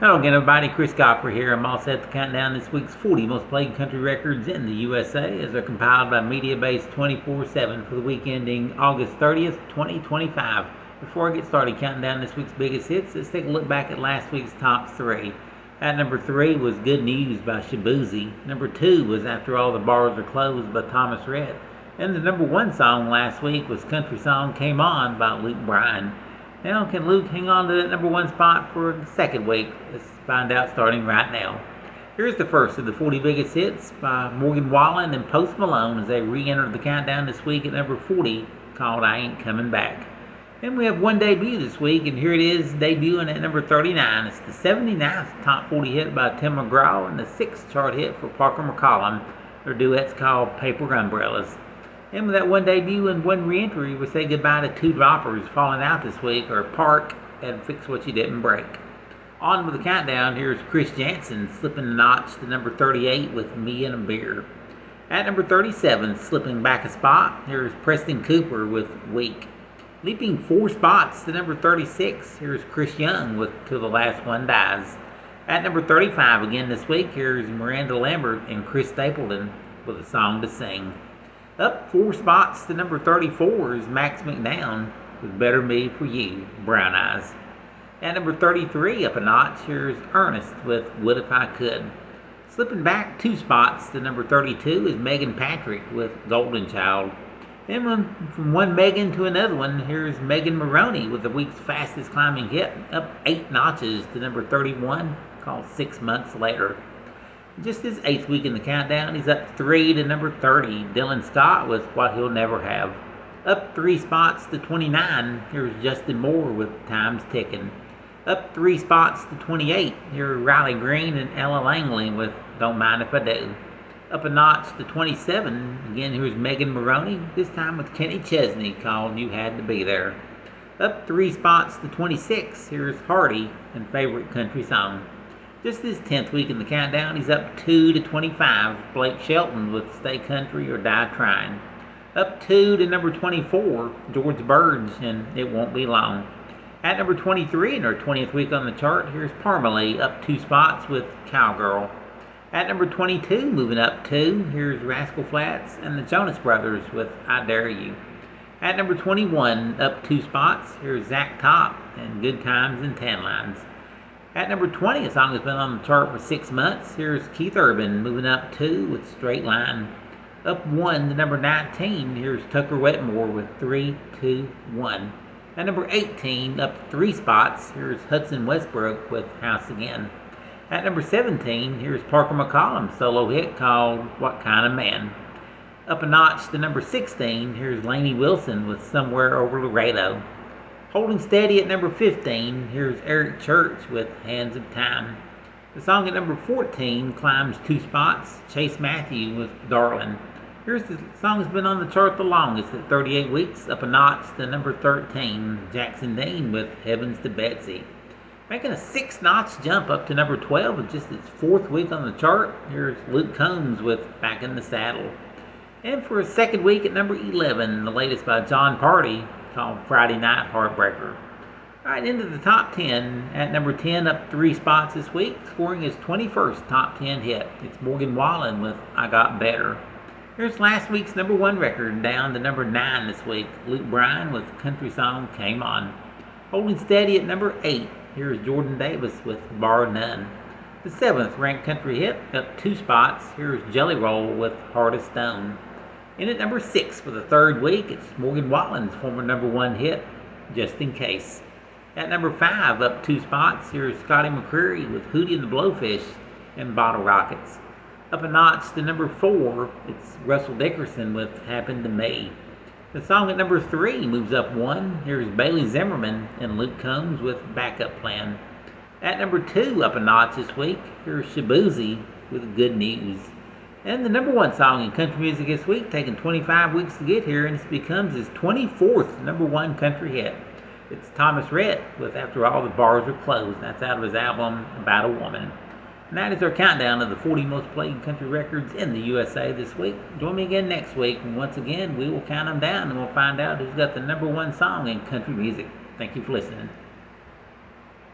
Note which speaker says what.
Speaker 1: Hello again, everybody. Chris Gopher here. I'm all set to count down this week's 40 most played country records in the USA as they're compiled by MediaBase 24/7 for the week ending August 30th, 2025. Before I get started counting down this week's biggest hits, let's take a look back at last week's top three. At number 3 was Good News by Shaboozey. Number 2 was After All the Bars Are Closed by Thomas Rhett. And the number 1 song last week was Country Song Came On by Luke Bryan. Now, can Luke hang on to that number 1 spot for the second week? Let's find out starting right now. Here's the first of the 40 biggest hits by Morgan Wallen and Post Malone as they re-entered the countdown this week at number 40, called I Ain't Coming Back. And we have one debut this week, and here it is debuting at number 39. It's the 79th top 40 hit by Tim McGraw and the 6th chart hit for Parker McCollum. Their duet's called Paper Umbrellas. And with that one debut and one re-entry, we say goodbye to two droppers falling out this week, or Park and Fix What You Didn't Break. On with the countdown, here's Chris Janson slipping a notch to number 38 with Me and a Beer. At number 37, slipping back a spot, here's Preston Cooper with Weak. Leaping 4 spots to number 36, here's Chris Young with Till the Last One Dies. At number 35 again this week, here's Miranda Lambert and Chris Stapleton with A Song to Sing. Up 4 spots to number 34 is Max McDown with Better Me For You, Brown Eyes. At number 33, up a notch, here's Ernest with What If I Could. Slipping back 2 spots to number 32 is Megan Patrick with Golden Child. And from one Megan to another one, here's Megan Maroney with the week's fastest climbing hit, up 8 notches to number 31, called 6 Months Later. Just his 8th week in the countdown, he's up 3 to number 30, Dylan Scott with What He'll Never Have. Up 3 spots to 29, here's Justin Moore with Time's Ticking. Up 3 spots to 28, here's Riley Green and Ella Langley with Don't Mind If I Do. Up a notch to 27, again here's Megan Maroney, this time with Kenny Chesney, called You Had to Be There. Up 3 spots to 26, here's Hardy and Favorite Country Song. Just his 10th week in the countdown, he's up 2 to 25, Blake Shelton with Stay Country or Die Trying. Up 2 to number 24, George Burge and It Won't Be Long. At number 23 in her 20th week on the chart, here's Parmalee up 2 spots with Cowgirl. At number 22, moving up 2, here's Rascal Flatts and the Jonas Brothers with I Dare You. At number 21, up 2 spots, here's Zach Top and Good Times and Tan Lines. At number 20, a song that's been on the chart for 6 months, here's Keith Urban moving up 2 with Straight Line. Up 1 to number 19, here's Tucker Wetmore with 3, 2, 1. At number 18, up 3 spots, here's Hudson Westbrook with House Again. At number 17, here's Parker McCollum's solo hit called What Kind of Man. Up a notch to number 16, here's Lainey Wilson with Somewhere Over Laredo. Holding steady at number 15, here's Eric Church with Hands of Time. The song at number 14 climbs 2 spots, Chase Matthew with Darlin'. Here's the song that's been on the chart the longest at 38 weeks, up a notch to number 13, Jackson Dean with Heavens to Betsy. Making a 6-notch jump up to number 12 in just its 4th week on the chart, here's Luke Combs with Back in the Saddle. And for a second week at number 11, the latest by John Party, called Friday Night Heartbreaker. Alright, into the top 10. At number 10, up 3 spots this week, scoring his 21st top 10 hit. It's Morgan Wallen with I Got Better. Here's last week's number 1 record, down to number 9 this week. Luke Bryan with Country Song Came On. Holding steady at number 8, here's Jordan Davis with Bar None. The 7th ranked country hit, up 2 spots, here's Jelly Roll with Heart of Stone. In at number 6 for the 3rd week, it's Morgan Wallen's former number 1 hit, Just in Case. At number 5, up 2 spots, here's Scotty McCreery with Hootie and the Blowfish and Bottle Rockets. Up a notch to number 4, it's Russell Dickerson with Happened to Me. The song at number 3 moves up 1, here's Bailey Zimmerman and Luke Combs with Backup Plan. At number 2, up a notch this week, here's Shaboozey with Good News. And the number 1 song in country music this week, taking 25 weeks to get here, and it becomes his 24th number 1 country hit. It's Thomas Rhett with After All the Bars Are Closed. That's out of his album About a Woman. And that is our countdown of the 40 most played country records in the USA this week. Join me again next week, and once again, we will count them down, and we'll find out who's got the number 1 song in country music. Thank you for listening.